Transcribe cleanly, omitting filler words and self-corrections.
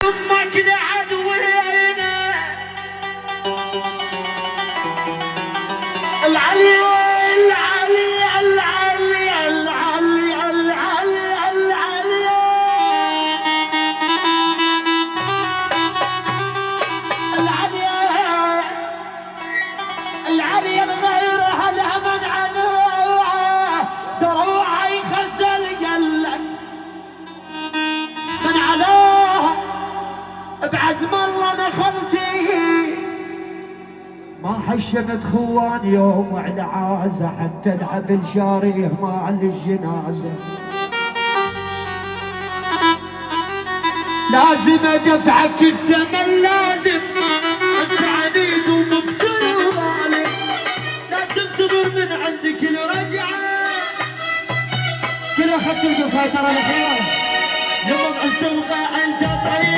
امك لعدوينا العلي العلي العلي العلي العلي العلي العلي العلي بغيرها الهمن عنه دروعي خزل قلك من علاه بعزم الله دخلتي ما حشمت خوان يوم على عازة حتى العبل شاريه مع الجنازة لازم ادفعك الثمن لازم انت عنيد ومفتر وظالم لا تنتظر من عندك الرجعة كل اخذت القصايد ترى الحيرة يوم استلقى انت طريق